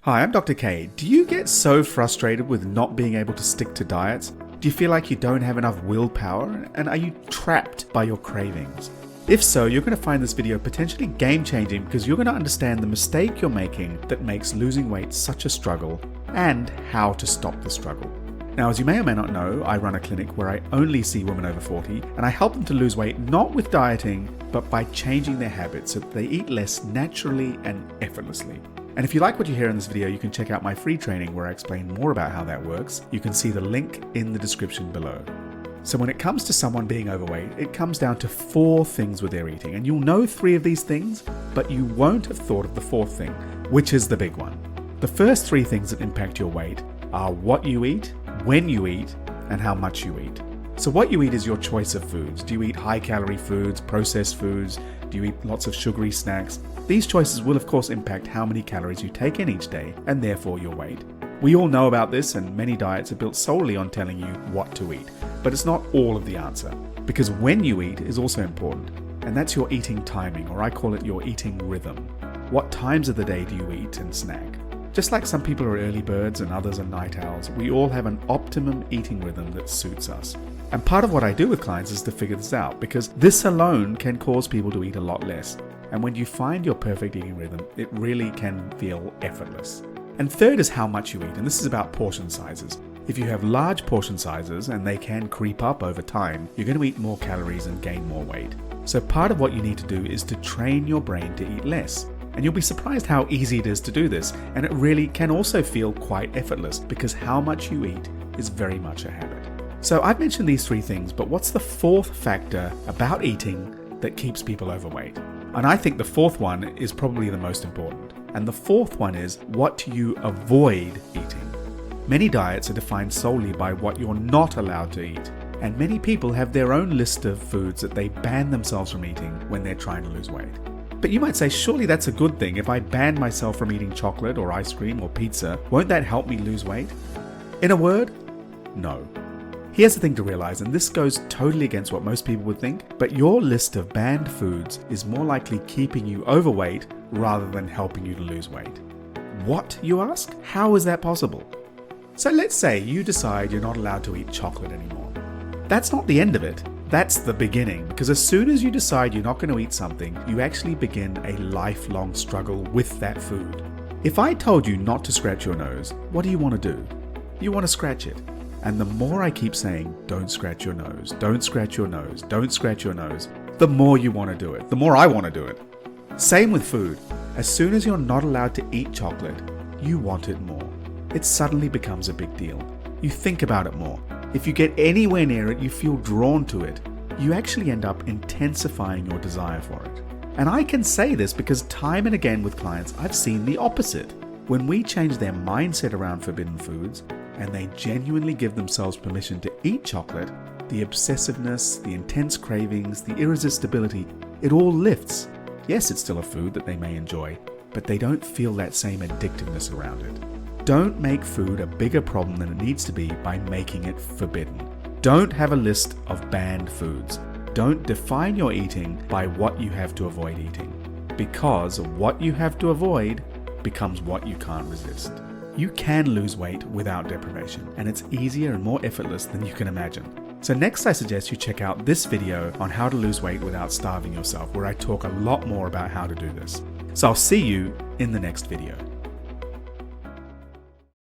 Hi, I'm Dr. K. Do you get so frustrated with not being able to stick to diets? Do you feel like you don't have enough willpower? And are you trapped by your cravings? If so, you're going to find this video potentially game-changing because you're going to understand the mistake you're making that makes losing weight such a struggle and how to stop the struggle. Now, as you may or may not know, I run a clinic where I only see women over 40 and I help them to lose weight not with dieting, but by changing their habits so that they eat less naturally and effortlessly. And if you like what you hear in this video, you can check out my free training where I explain more about how that works. You can see the link in the description below. So when it comes to someone being overweight, it comes down to 4 things with their eating. And you'll know 3 of these things, but you won't have thought of the 4th thing, which is the big one. The first 3 things that impact your weight are what you eat, when you eat, and how much you eat. So what you eat is your choice of foods. Do you eat high-calorie foods, processed foods? Do you eat lots of sugary snacks? These choices will of course impact how many calories you take in each day, and therefore your weight. We all know about this, and many diets are built solely on telling you what to eat. But it's not all of the answer, because when you eat is also important, and that's your eating timing, or I call it your eating rhythm. What times of the day do you eat and snack? Just like some people are early birds and others are night owls, we all have an optimum eating rhythm that suits us. And part of what I do with clients is to figure this out, because this alone can cause people to eat a lot less. And when you find your perfect eating rhythm, it really can feel effortless. And third is how much you eat, and this is about portion sizes. If you have large portion sizes, and they can creep up over time, you're going to eat more calories and gain more weight. So part of what you need to do is to train your brain to eat less. And you'll be surprised how easy it is to do this, and it really can also feel quite effortless because how much you eat is very much a habit. So I've mentioned these 3 things, but what's the 4th factor about eating that keeps people overweight? And I think the 4th one is probably the most important. And the 4th one is what you avoid eating. Many diets are defined solely by what you're not allowed to eat. And many people have their own list of foods that they ban themselves from eating when they're trying to lose weight. But you might say, surely that's a good thing. If I ban myself from eating chocolate or ice cream or pizza, won't that help me lose weight? In a word, no. Here's the thing to realize, and this goes totally against what most people would think, but your list of banned foods is more likely keeping you overweight rather than helping you to lose weight. What, you ask? How is that possible? So let's say you decide you're not allowed to eat chocolate anymore. That's not the end of it. That's the beginning, because as soon as you decide you're not going to eat something, you actually begin a lifelong struggle with that food. If I told you not to scratch your nose, what do you want to do? You want to scratch it. And the more I keep saying, don't scratch your nose, don't scratch your nose, don't scratch your nose, the more you want to do it, the more I want to do it. Same with food. As soon as you're not allowed to eat chocolate, you want it more. It suddenly becomes a big deal. You think about it more. If you get anywhere near it, you feel drawn to it. You actually end up intensifying your desire for it. And I can say this because time and again with clients, I've seen the opposite. When we change their mindset around forbidden foods, and they genuinely give themselves permission to eat chocolate, the obsessiveness, the intense cravings, the irresistibility, it all lifts. Yes, it's still a food that they may enjoy, but they don't feel that same addictiveness around it. Don't make food a bigger problem than it needs to be by making it forbidden. Don't have a list of banned foods. Don't define your eating by what you have to avoid eating, because what you have to avoid becomes what you can't resist. You can lose weight without deprivation, and it's easier and more effortless than you can imagine. So next I suggest you check out this video on how to lose weight without starving yourself, where I talk a lot more about how to do this. So I'll see you in the next video.